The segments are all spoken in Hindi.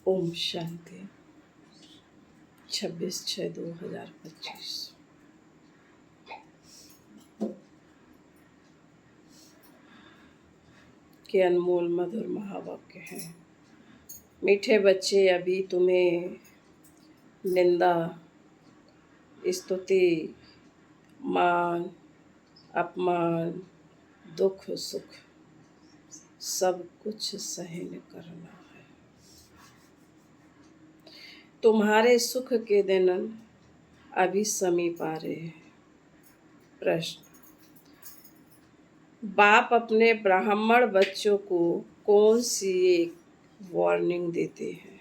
ओम शांति। 26/6/2025 के अनमोल मधुर महावाक्य हैं। मीठे बच्चे, अभी तुम्हें निंदा, स्तुति, मान, अपमान, दुख सुख सब कुछ सहन करना है। तुम्हारे सुख के दिन अभी समीप आ रहे हैं। प्रश्न: बाप अपने ब्राह्मण बच्चों को कौन सी एक वार्निंग देते हैं?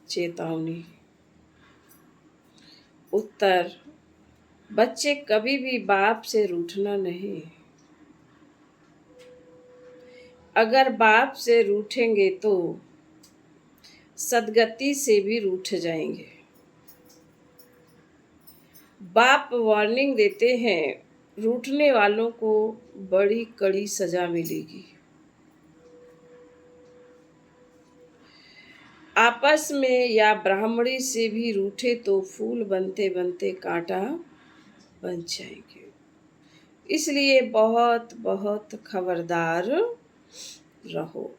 चेतावनी। उत्तर: बच्चे, कभी भी बाप से रूठना नहीं। अगर बाप से रूठेंगे तो सदगति से भी रूठ जाएंगे। बाप वार्निंग देते हैं, रूठने वालों को बड़ी कड़ी सजा मिलेगी। आपस में या ब्राह्मणी से भी रूठे तो फूल बनते बनते कांटा बन जाएंगे। इसलिए बहुत बहुत खबरदार रहो।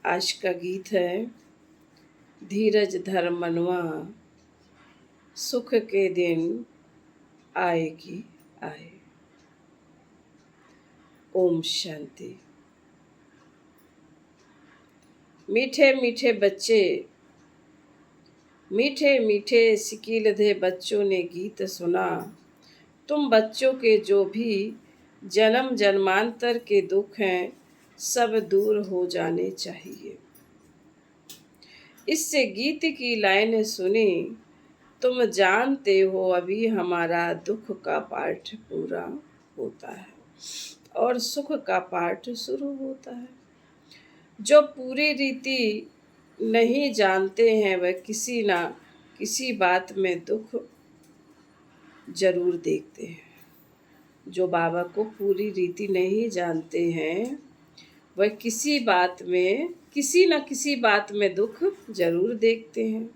आज का गीत है, धीरज धर मनवा, सुख के दिन आएगी आए। ओम शांति। मीठे मीठे बच्चे, मीठे मीठे सिकीलधे बच्चों ने गीत सुना। तुम बच्चों के जो भी जन्म जन्मांतर के दुख हैं, सब दूर हो जाने चाहिए। इससे गीत की लाइन सुनी, तुम जानते हो अभी हमारा दुख का पाठ पूरा होता है और सुख का पाठ शुरू होता है। जो पूरी रीति नहीं जानते हैं वह किसी ना किसी बात में दुख जरूर देखते हैं। जो बाबा को पूरी रीति नहीं जानते हैं वह किसी न किसी बात में दुख जरूर देखते हैं।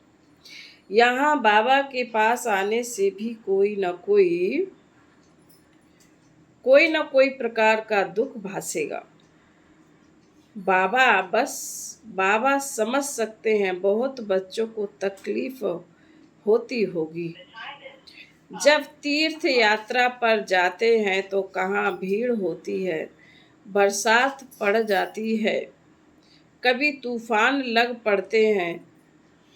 यहाँ बाबा के पास आने से भी कोई न कोई प्रकार का दुख भासेगा। बाबा समझ सकते हैं बहुत बच्चों को तकलीफ होती होगी। जब तीर्थ यात्रा पर जाते हैं तो कहाँ भीड़ होती है, बरसात पड़ जाती है, कभी तूफान लग पड़ते हैं।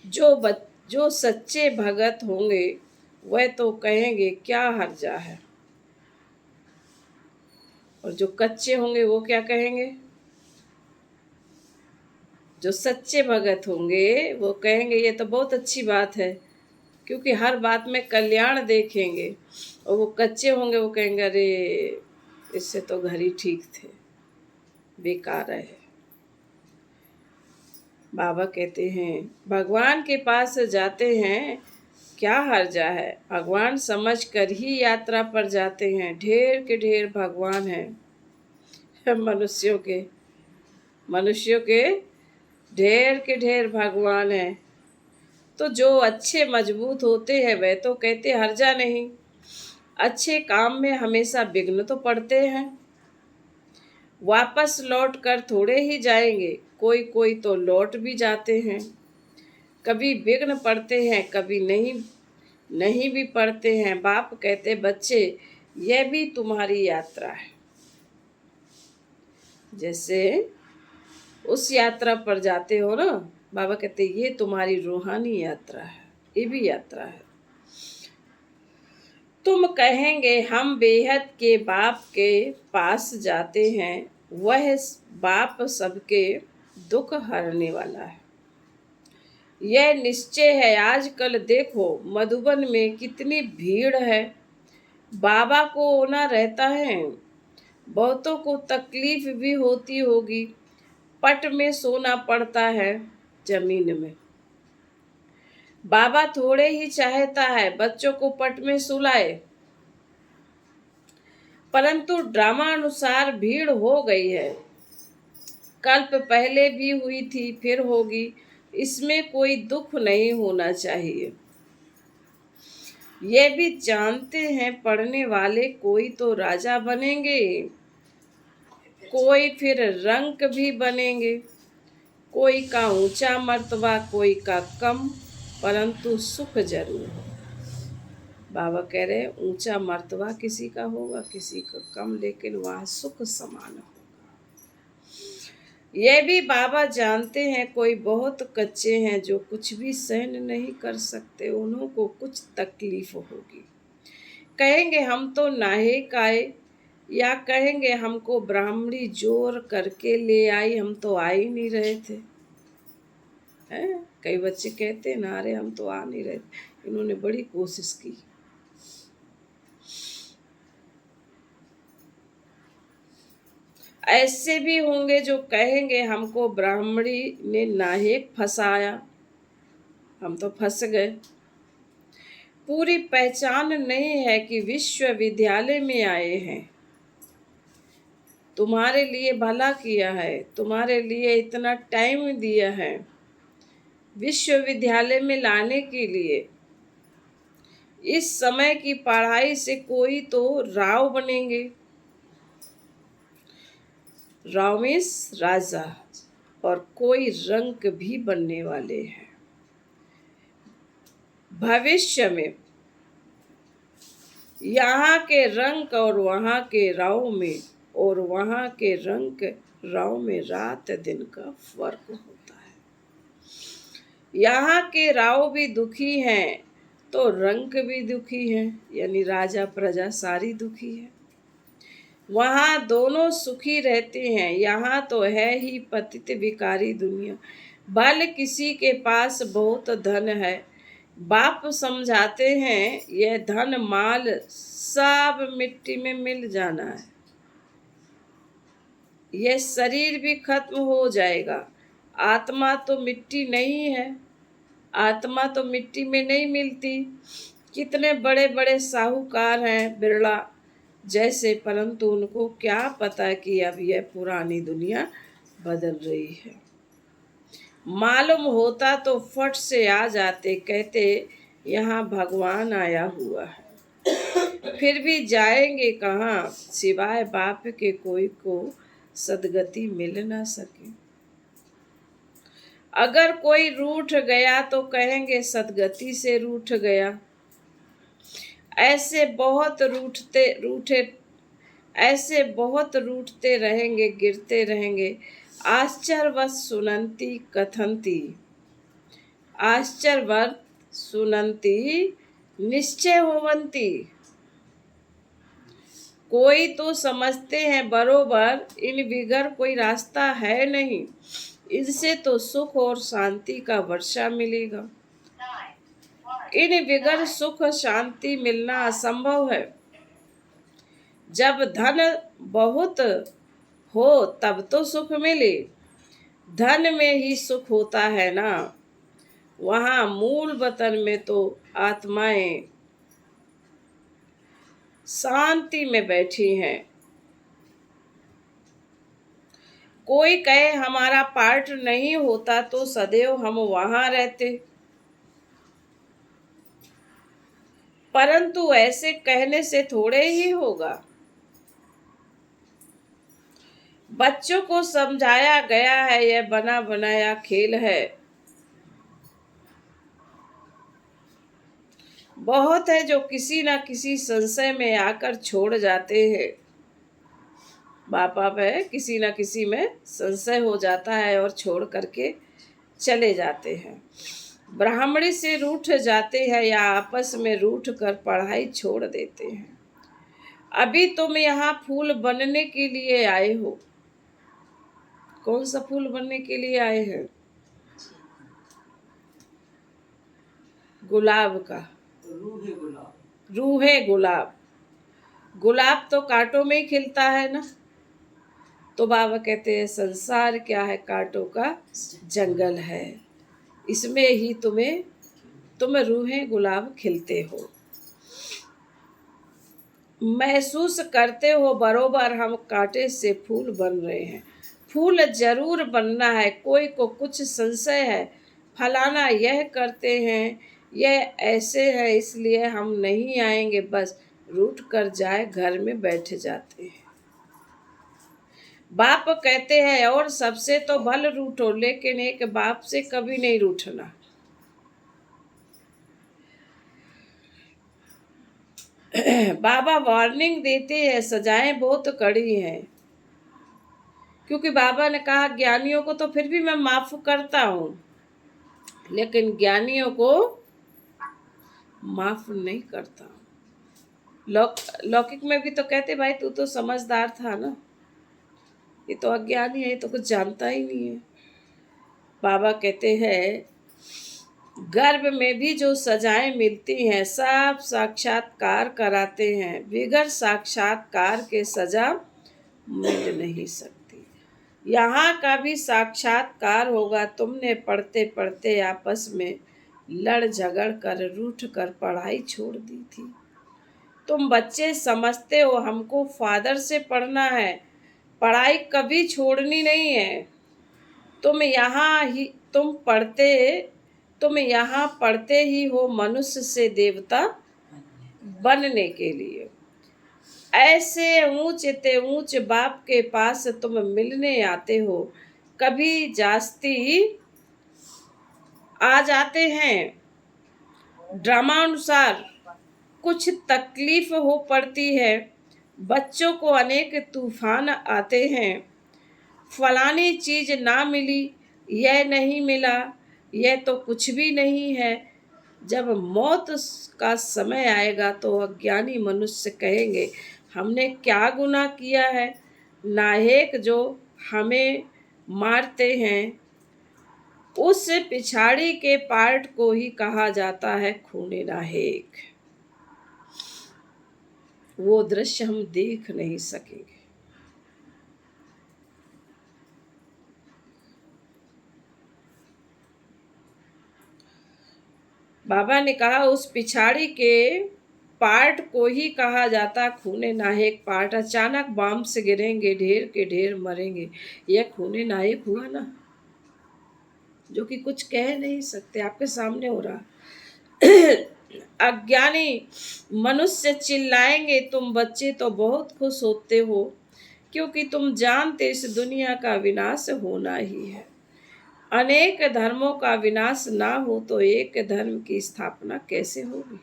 जो सच्चे भगत होंगे वह तो कहेंगे क्या हर्जा है, और जो कच्चे होंगे वो क्या कहेंगे? जो सच्चे भगत होंगे वो कहेंगे ये तो बहुत अच्छी बात है, क्योंकि हर बात में कल्याण देखेंगे। और वो कच्चे होंगे वो कहेंगे अरे इससे तो घर ही ठीक थे, बेकार है। बाबा कहते हैं भगवान के पास जाते हैं क्या हर्जा है। भगवान समझ कर ही यात्रा पर जाते हैं। ढेर के ढेर भगवान हैं। मनुष्यों के ढेर के ढेर भगवान हैं। तो जो अच्छे मजबूत होते हैं वह तो कहते हर्जा नहीं। अच्छे काम में हमेशा विघ्न तो पड़ते हैं, वापस लौट कर थोड़े ही जाएंगे। कोई तो लौट भी जाते हैं। कभी विघ्न पड़ते हैं, कभी नहीं भी पड़ते हैं। बाप कहते बच्चे यह भी तुम्हारी यात्रा है। जैसे उस यात्रा पर जाते हो ना, बाबा कहते ये तुम्हारी रूहानी यात्रा है, ये भी यात्रा है। तुम कहेंगे हम बेहद के बाप के पास जाते हैं, वह बाप सबके दुख हरने वाला है। यह निश्चय है। आजकल देखो मधुबन में कितनी भीड़ है। बाबा को होना रहता है। बहुतों को तकलीफ भी होती होगी। पट में सोना पड़ता है, जमीन में। बाबा थोड़े ही चाहता है बच्चों को पट में सुलाए, परंतु ड्रामा अनुसार भीड़ हो गई है। कल्प पहले भी हुई थी, फिर होगी, इसमें कोई दुख नहीं होना चाहिए। ये भी जानते हैं पढ़ने वाले कोई तो राजा बनेंगे, कोई फिर रंक भी बनेंगे, कोई का ऊंचा मर्तबा कोई का कम, परंतु सुख जरूर हो। बाबा कह रहे ऊंचा मर्तबा किसी का होगा, किसी का कम, लेकिन वहाँ सुख समान होगा। ये भी बाबा जानते हैं कोई बहुत कच्चे हैं जो कुछ भी सहन नहीं कर सकते, उन्हों को कुछ तकलीफ होगी। कहेंगे हम तो नाहेक आए, या कहेंगे हमको ब्राह्मणी जोर करके ले आई, हम तो आ ही नहीं रहे थे। हैं? कई बच्चे कहते हैं ना, अरे हम तो आ नहीं रहे थे, इन्होंने बड़ी कोशिश की। ऐसे भी होंगे जो कहेंगे हमको ब्राह्मणी ने नाहेक फंसाया, हम तो फंस गए। पूरी पहचान नहीं है कि विश्वविद्यालय में आए हैं, तुम्हारे लिए भला किया है, तुम्हारे लिए इतना टाइम दिया है विश्वविद्यालय में लाने के लिए। इस समय की पढ़ाई से कोई तो राव बनेंगे, राव मीन्स राजा, और कोई रंक भी बनने वाले हैं भविष्य में। यहाँ के रंक और वहाँ के राव में, और वहाँ के रंक राव में रात दिन का फर्क होता है। यहाँ के राव भी दुखी हैं तो रंक भी दुखी हैं, यानी राजा प्रजा सारी दुखी है। वहाँ दोनों सुखी रहते हैं, यहाँ तो है ही पतित विकारी दुनिया। बल किसी के पास बहुत धन है, बाप समझाते हैं यह धन माल सब मिट्टी में मिल जाना है, यह शरीर भी खत्म हो जाएगा। आत्मा तो मिट्टी नहीं है, आत्मा तो मिट्टी में नहीं मिलती। कितने बड़े बड़े साहूकार हैं बिरला जैसे, परंतु उनको क्या पता कि अब यह पुरानी दुनिया बदल रही है। मालूम होता तो फट से आ जाते, कहते यहाँ भगवान आया हुआ है। फिर भी जाएंगे कहाँ, सिवाय बाप के कोई को सदगति मिल ना सके। अगर कोई रूठ गया तो कहेंगे सदगति से रूठ गया। ऐसे बहुत रूठते रहेंगे, गिरते रहेंगे। आश्चर्यवत सुनंती कथंती, आश्चर्यवत सुनंती निश्चय होवंती। कोई तो समझते हैं बरोबर इन बिगर कोई रास्ता है नहीं, इनसे तो सुख और शांति का वर्षा मिलेगा। इन बिगर सुख शांति मिलना असंभव है। जब धन बहुत हो तब तो सुख मिले, धन में ही सुख होता है ना। वहाँ मूल वतन में तो आत्माएं शांति में बैठी हैं। कोई कहे हमारा पार्ट नहीं होता तो सदैव हम वहाँ रहते, परंतु ऐसे कहने से थोड़े ही होगा। बच्चों को समझाया गया है यह बना बनाया खेल है। बहुत है जो किसी ना किसी संशय में आकर छोड़ जाते हैं। बाप है किसी ना किसी में संशय हो जाता है और छोड़ करके चले जाते हैं। ब्राह्मणी से रूठ जाते हैं या आपस में रूठ कर पढ़ाई छोड़ देते हैं। अभी तुम यहाँ फूल बनने के लिए आए हो। कौन सा फूल बनने के लिए आए हैं? गुलाब का, रूहे गुलाब। गुलाब तो कांटों में ही खिलता है ना। तो बाबा कहते हैं संसार क्या है, कांटों का जंगल है, इसमें ही तुम रूहे गुलाब खिलते हो। महसूस करते हो बरोबर हम कांटे से फूल बन रहे हैं। फूल जरूर बनना है, कोई को कुछ संशय है, फलाना यह करते हैं, यह ऐसे है इसलिए हम नहीं आएंगे, बस रूठ कर जाए घर में बैठ जाते हैं। बाप कहते हैं और सबसे तो भल रूठो, लेकिन एक बाप से कभी नहीं रूठना। बाबा वार्निंग देते हैं, सजाएं बहुत कड़ी हैं, क्योंकि बाबा ने कहा ज्ञानियों को तो फिर भी मैं माफ करता हूं, लेकिन ज्ञानियों को माफ नहीं करता। लौकिक में भी तो कहते भाई तू तो समझदार था ना, ये तो अज्ञानी है, ये तो कुछ जानता ही नहीं है। बाबा कहते हैं गर्भ में भी जो सजाएं मिलती हैं सब साक्षात्कार कराते हैं, बिगर साक्षात्कार के सजा मिल नहीं सकती। यहाँ का भी साक्षात्कार होगा। तुमने पढ़ते पढ़ते आपस में लड़ झगड़ कर रूठ कर पढ़ाई छोड़ दी थी। तुम बच्चे समझते हो हमको फादर से पढ़ना है, पढ़ाई कभी छोड़नी नहीं है। तुम यहाँ पढ़ते ही हो मनुष्य से देवता बनने के लिए। ऐसे ऊंच ते ऊंच बाप के पास तुम मिलने आते हो, कभी जास्ती आ जाते हैं। ड्रामानुसार कुछ तकलीफ हो पड़ती है, बच्चों को अनेक तूफान आते हैं, फलानी चीज ना मिली, यह नहीं मिला, यह तो कुछ भी नहीं है। जब मौत का समय आएगा तो अज्ञानी मनुष्य कहेंगे हमने क्या गुनाह किया है, नाहेक जो हमें मारते हैं। उस पिछाड़ी के पार्ट को ही कहा जाता है खूने नाहेक। वो दृश्य हम देख नहीं सकेंगे। बाबा ने कहा उस पिछाड़ी के पार्ट को ही कहा जाता खूने नाहेक पार्ट। अचानक बम से गिरेंगे, ढेर के ढेर मरेंगे, यह खूने नाहेक हुआ ना, जो कि कुछ कह नहीं सकते, आपके सामने हो रहा। अज्ञानी मनुष्य चिल्लाएंगे तुम बच्चे तो बहुत खुश होते हो, क्योंकि तुम जानते इस दुनिया का विनाश होना ही है। अनेक धर्मों का विनाश ना हो तो एक धर्म की स्थापना कैसे होगी।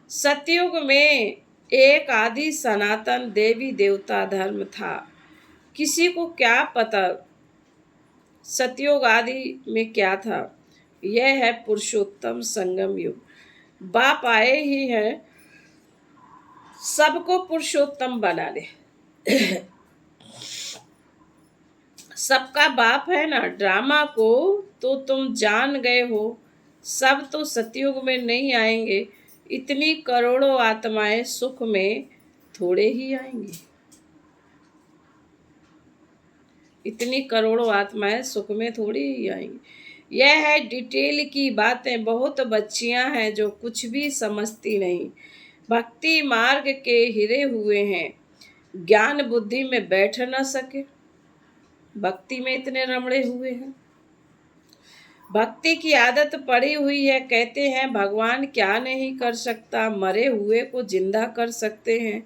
सतयुग में एक आदि सनातन देवी देवता धर्म था। किसी को क्या पता सतयुग आदि में क्या था। यह है पुरुषोत्तम संगम युग। बाप आए ही हैं सबको पुरुषोत्तम बना दे। सबका बाप है ना। ड्रामा को तो तुम जान गए हो, सब तो सतयुग में नहीं आएंगे। इतनी करोड़ों आत्माएं सुख में थोड़े ही आएंगी। इतनी करोड़ों आत्माएं सुख में थोड़ी ही आएंगी। यह है डिटेल की बातें। बहुत बच्चियां हैं जो कुछ भी समझती नहीं, भक्ति मार्ग के हिरे हुए हैं, ज्ञान बुद्धि में बैठ न सके, भक्ति में इतने रमड़े हुए हैं। भक्ति की आदत पड़ी हुई है। कहते हैं भगवान क्या नहीं कर सकता, मरे हुए को जिंदा कर सकते हैं।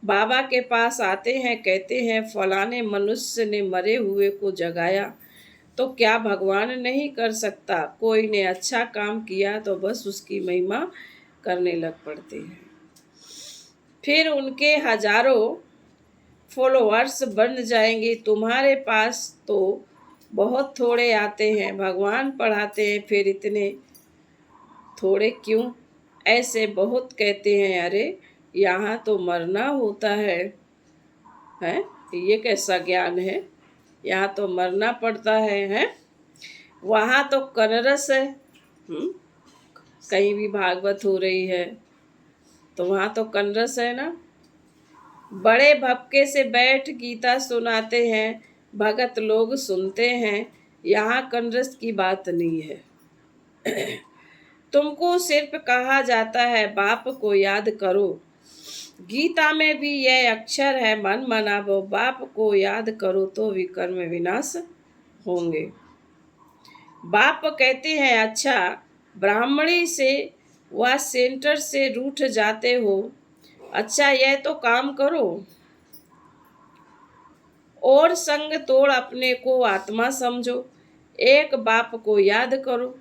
बाबा के पास आते हैं, कहते हैं फलाने मनुष्य ने मरे हुए को जगाया, तो क्या भगवान नहीं कर सकता। कोई ने अच्छा काम किया तो बस उसकी महिमा करने लग पड़ते हैं। फिर उनके हजारों फॉलोअर्स बन जाएंगे। तुम्हारे पास तो बहुत थोड़े आते हैं, भगवान पढ़ाते हैं, फिर इतने थोड़े क्यों। ऐसे बहुत कहते हैं अरे यहाँ तो मरना होता है, हैं? ये कैसा ज्ञान है, यहाँ तो मरना पड़ता है, हैं? वहाँ तो कनरस है। कहीं भी भागवत हो रही है तो वहाँ तो कनरस है ना। बड़े भपके से बैठ गीता सुनाते हैं, भगत लोग सुनते हैं, यहाँ कनरस की बात नहीं है। तुमको सिर्फ कहा जाता है बाप को याद करो, गीता में भी यह अक्षर है, मन मनावो, बाप को याद करो तो विकर्म विनाश होंगे। बाप कहते हैं, अच्छा ब्राह्मणी से व सेंटर से रूठ जाते हो, अच्छा यह तो काम करो और संग तोड़ अपने को आत्मा समझो, एक बाप को याद करो।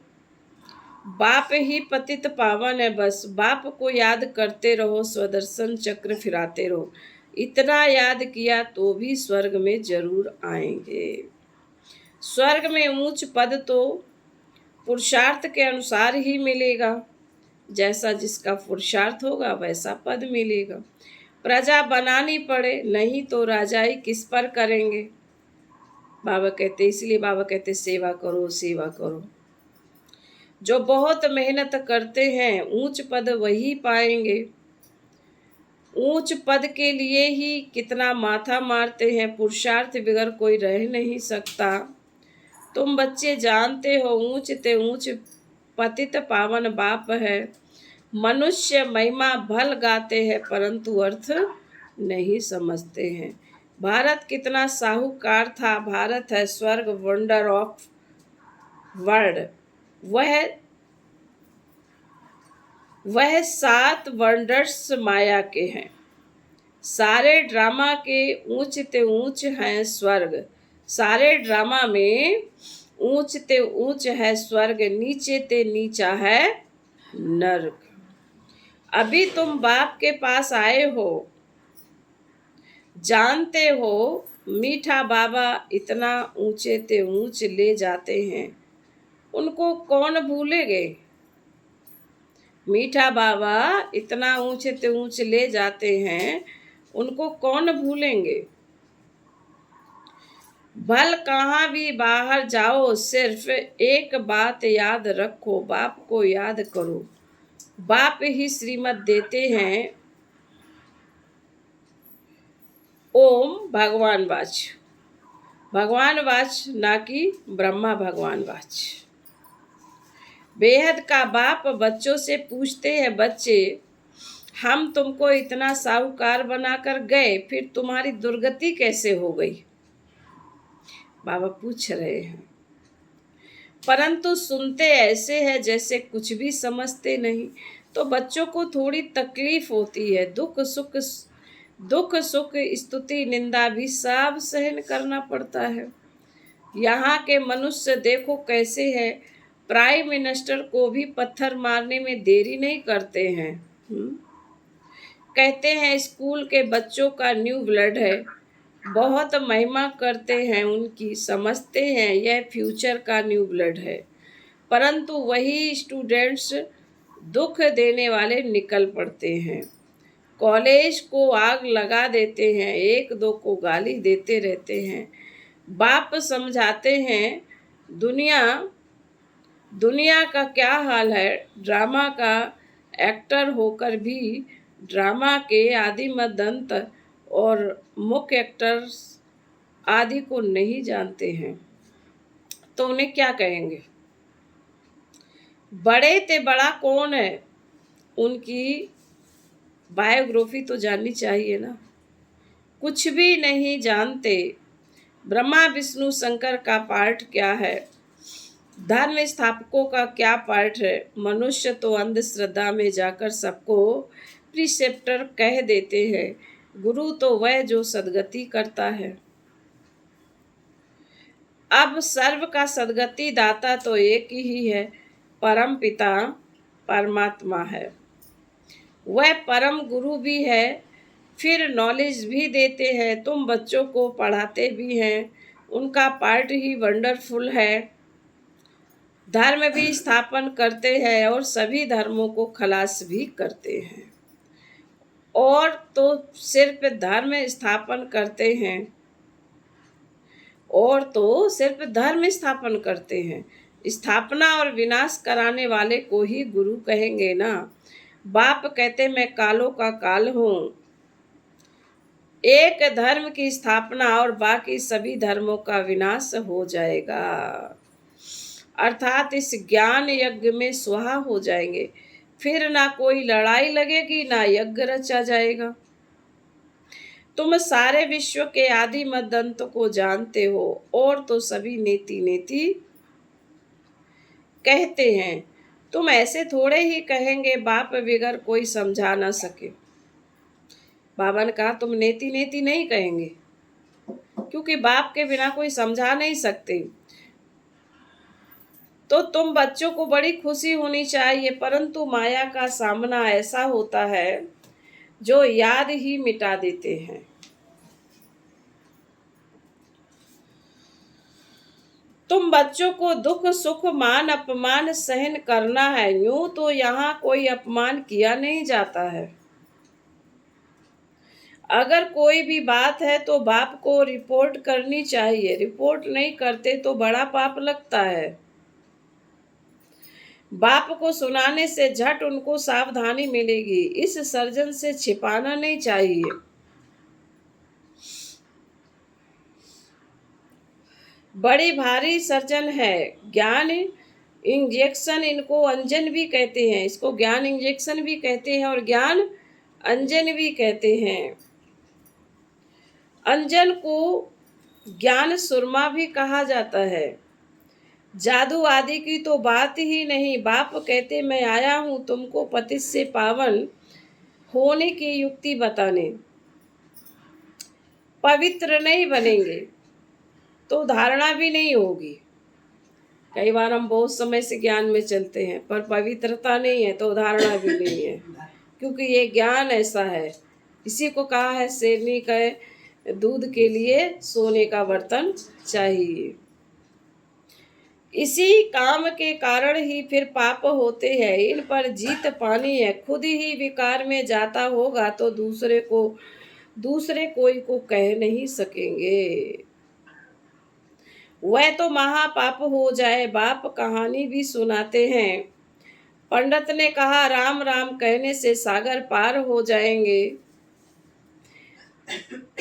बाप ही पतित पावन है, बस बाप को याद करते रहो, स्वदर्शन चक्र फिराते रहो। इतना याद किया तो भी स्वर्ग में जरूर आएंगे। स्वर्ग में ऊंच पद तो पुरुषार्थ के अनुसार ही मिलेगा, जैसा जिसका पुरुषार्थ होगा वैसा पद मिलेगा। प्रजा बनानी पड़े, नहीं तो राजाई किस पर करेंगे। बाबा कहते, इसलिए बाबा कहते सेवा करो, सेवा करो। जो बहुत मेहनत करते हैं ऊंच पद वही पाएंगे। ऊंच पद के लिए ही कितना माथा मारते हैं, पुरुषार्थ बगैर कोई रह नहीं सकता। तुम बच्चे जानते हो, ऊंच ते ऊंच पतित पावन बाप है। मनुष्य महिमा भल गाते हैं परंतु अर्थ नहीं समझते हैं। भारत कितना साहूकार था, भारत है स्वर्ग, वंडर ऑफ वर्ल्ड। वह 7 वंडर्स माया के हैं। सारे ड्रामा के ऊंच ते ऊंच हैं स्वर्ग, सारे ड्रामा में ऊंच ते ऊंच है स्वर्ग, नीचे ते नीचा है नर्क। अभी तुम बाप के पास आए हो, जानते हो मीठा बाबा इतना ऊंचे ते ऊंच ले जाते हैं, उनको कौन भूलेगे। मीठा बाबा इतना ऊंचे ते ऊंच ले जाते हैं, उनको कौन भूलेंगे। भल कहाँ भी बाहर जाओ, सिर्फ एक बात याद रखो, बाप को याद करो। बाप ही श्रीमत देते हैं, ओम भगवान वाच, भगवान वाच ना कि ब्रह्मा भगवान वाच। बेहद का बाप बच्चों से पूछते हैं, बच्चे हम तुमको इतना साहूकार बनाकर गए, फिर तुम्हारी दुर्गति कैसे हो गई। बाबा पूछ रहे हैं, परंतु सुनते ऐसे है जैसे कुछ भी समझते नहीं। तो बच्चों को थोड़ी तकलीफ होती है, दुख सुख स्तुति निंदा भी सब सहन करना पड़ता है। यहाँ के मनुष्य देखो कैसे है, प्राइम मिनिस्टर को भी पत्थर मारने में देरी नहीं करते हैं। कहते हैं स्कूल के बच्चों का न्यू ब्लड है, बहुत महिमा करते हैं उनकी, समझते हैं यह फ्यूचर का न्यू ब्लड है, परंतु वही स्टूडेंट्स दुख देने वाले निकल पड़ते हैं। कॉलेज को आग लगा देते हैं, एक दो को गाली देते रहते हैं। बाप समझाते हैं दुनिया का क्या हाल है। ड्रामा का एक्टर होकर भी ड्रामा के आदि मदंत और मुख्य एक्टर्स आदि को नहीं जानते हैं, तो उन्हें क्या कहेंगे। बड़े ते बड़ा कौन है, उनकी बायोग्राफी तो जाननी चाहिए ना। कुछ भी नहीं जानते। ब्रह्मा विष्णु शंकर का पार्ट क्या है, धर्म स्थापकों का क्या पार्ट है। मनुष्य तो अंधश्रद्धा में जाकर सबको प्रिसेप्टर कह देते हैं, गुरु तो वह जो सद्गति करता है। अब सर्व का सद्गति दाता तो एक ही है, परम पिता परमात्मा है। वह परम गुरु भी है, फिर नॉलेज भी देते हैं। तुम बच्चों को पढ़ाते भी हैं, उनका पार्ट ही वंडरफुल है। धर्म भी स्थापन करते हैं और सभी धर्मों को खलास भी करते हैं। और तो सिर्फ धर्म स्थापन करते हैं, और तो सिर्फ धर्म स्थापन करते हैं। स्थापना और विनाश कराने वाले को ही गुरु कहेंगे ना। बाप कहते मैं कालों का काल हूँ, एक धर्म की स्थापना और बाकी सभी धर्मों का विनाश हो जाएगा, अर्थात इस ज्ञान यज्ञ में स्वाहा हो जाएंगे। फिर ना कोई लड़ाई लगेगी, ना यज्ञ रचा जाएगा। तुम सारे विश्व के आदि मध्य अंत को जानते हो, और तो सभी नेति नेति कहते हैं। तुम ऐसे थोड़े ही कहेंगे, बाप बगैर कोई समझा ना सके। बाबा ने कहा तुम नेति नेति नहीं कहेंगे, क्योंकि बाप के बिना कोई समझा नहीं सकते। तो तुम बच्चों को बड़ी खुशी होनी चाहिए, परंतु माया का सामना ऐसा होता है जो याद ही मिटा देते हैं। तुम बच्चों को दुख सुख मान अपमान सहन करना है। यूं तो यहाँ कोई अपमान किया नहीं जाता है। अगर कोई भी बात है तो बाप को रिपोर्ट करनी चाहिए। रिपोर्ट नहीं करते तो बड़ा पाप लगता है। बाप को सुनाने से झट उनको सावधानी मिलेगी। इस सर्जन से छिपाना नहीं चाहिए। बड़ी भारी सर्जन है। ज्ञान इंजेक्शन, इनको अंजन भी कहते हैं। इसको ज्ञान इंजेक्शन भी कहते हैं और ज्ञान अंजन भी कहते हैं। अंजन को ज्ञान सुरमा भी कहा जाता है। जादू आदि की तो बात ही नहीं। बाप कहते मैं आया हूं तुमको पतित से पावन होने की युक्ति बताने। पवित्र नहीं बनेंगे तो धारणा भी नहीं होगी। कई बार हम बहुत समय से ज्ञान में चलते हैं, पर पवित्रता नहीं है तो धारणा भी नहीं है, क्योंकि ये ज्ञान ऐसा है। इसी को कहा है शेरनी का दूध के लिए सोने का बर्तन चाहिए। इसी काम के कारण ही फिर पाप होते हैं। इन पर जीत पानी है। खुद ही विकार में जाता होगा तो दूसरे कोई को कह नहीं सकेंगे। वह तो महापाप हो जाए। बाप कहानी भी सुनाते हैं। पंडित ने कहा राम राम कहने से सागर पार हो जाएंगे।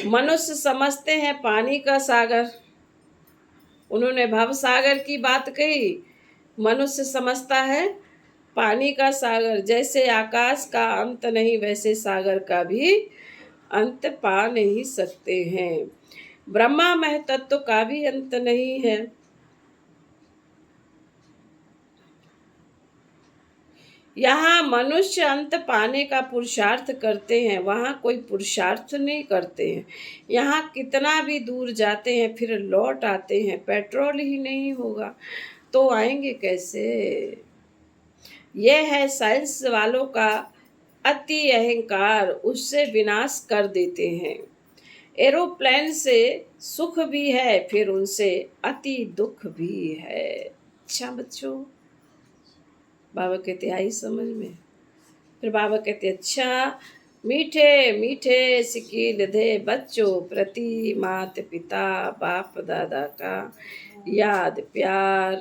मनुष्य समझते हैं पानी का सागर। उन्होंने भव सागर की बात कही। मनुष्य समझता है पानी का सागर। जैसे आकाश का अंत नहीं, वैसे सागर का भी अंत पा नहीं सकते हैं। ब्रह्मा मह तत्व का भी अंत नहीं है। यहाँ मनुष्य अंत पाने का पुरुषार्थ करते हैं, वहाँ कोई पुरुषार्थ नहीं करते हैं। यहाँ कितना भी दूर जाते हैं फिर लौट आते हैं। पेट्रोल ही नहीं होगा तो आएंगे कैसे। यह है साइंस वालों का अति अहंकार, उससे विनाश कर देते हैं। एरोप्लेन से सुख भी है, फिर उनसे अति दुख भी है। अच्छा बच्चों, बाबा कहते आई समझ में। फिर बाबा कहते अच्छा, मीठे मीठे सिकील दे बच्चों प्रति मात पिता बाप दादा का याद प्यार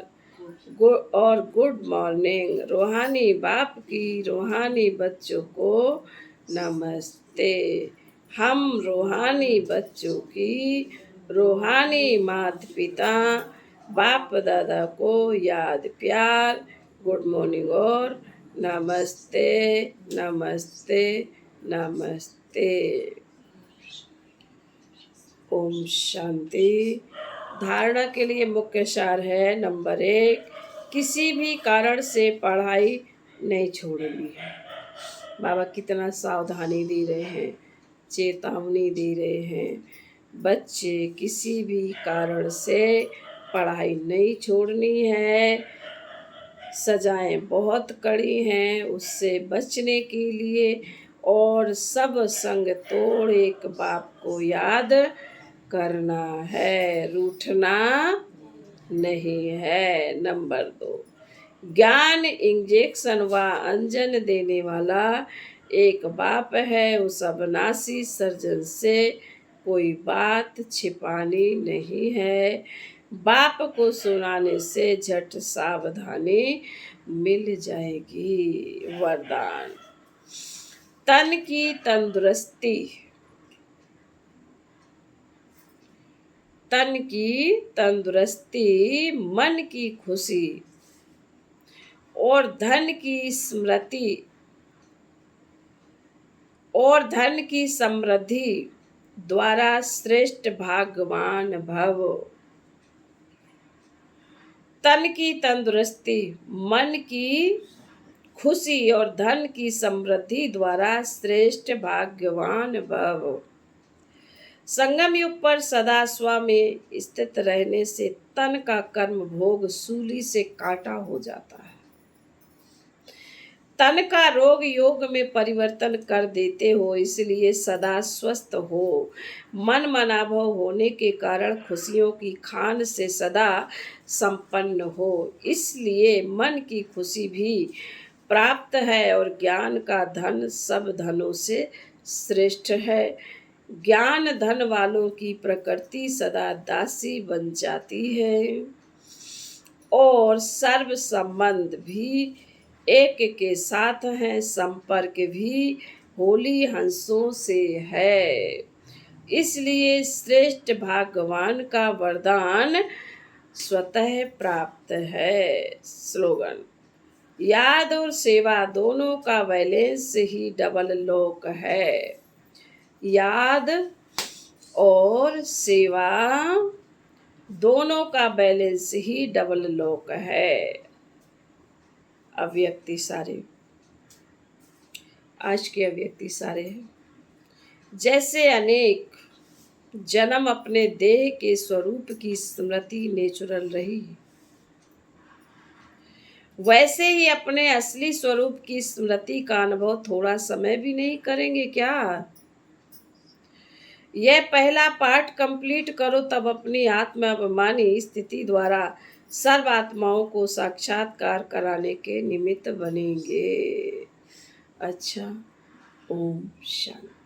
और गुड मॉर्निंग। रूहानी बाप की रूहानी बच्चों को नमस्ते। हम रूहानी बच्चों की रूहानी माता पिता बाप दादा को याद प्यार गुड मॉर्निंग और नमस्ते नमस्ते नमस्ते। ओम शांति। धारणा के लिए मुख्य सार है। नंबर 1, किसी भी कारण से पढ़ाई नहीं छोड़नी है। बाबा कितना सावधानी दे रहे हैं, चेतावनी दे रहे हैं। बच्चे किसी भी कारण से पढ़ाई नहीं छोड़नी है। सजाएं बहुत कड़ी हैं उससे बचने के लिए। और सब संग तोड़ एक बाप को याद करना है, रूठना नहीं है। नंबर 2, ज्ञान इंजेक्शन व अंजन देने वाला एक बाप है। उस अविनाशी सर्जन से कोई बात छिपानी नहीं है। बाप को सुनाने से झट सावधानी मिल जाएगी। वरदान। तन की तंदुरुस्ती, मन की खुशी, और धन की स्मृति और धन की समृद्धि द्वारा श्रेष्ठ भाग्यवान भव। तन की तंदुरुस्ती, मन की खुशी और धन की समृद्धि द्वारा श्रेष्ठ भाग्यवान भव। संगम युग पर सदा स्व में स्थित रहने से तन का कर्म भोग सूली से काटा हो जाता है। तन का रोग योग में परिवर्तन कर देते हो, इसलिए सदा स्वस्थ हो। मन मनाभव होने के कारण खुशियों की खान से सदा संपन्न हो, इसलिए मन की खुशी भी प्राप्त है और ज्ञान का धन सब धनों से श्रेष्ठ है। ज्ञान धन वालों की प्रकृति सदा दासी बन जाती है और सर्व संबंध भी एक के साथ हैं, संपर्क भी होली हंसों से है, इसलिए श्रेष्ठ भाग्यवान का वरदान स्वतः प्राप्त है। स्लोगन: याद और सेवा दोनों का बैलेंस ही डबल लॉक है। याद और सेवा दोनों का बैलेंस ही डबल लॉक है। अव्यक्ति सारे, आज के अव्यक्ति सारे हैं। जैसे अनेक जन्म अपने देह के स्वरूप की स्मृति नेचुरल रही, वैसे ही अपने असली स्वरूप की स्मृति का अनुभव थोड़ा समय भी नहीं करेंगे क्या? यह पहला पार्ट कंप्लीट करो, तब अपनी आत्म अभिमानी स्थिति द्वारा सर्व आत्माओं को साक्षात्कार कराने के निमित्त बनेंगे। अच्छा, ओम शांति।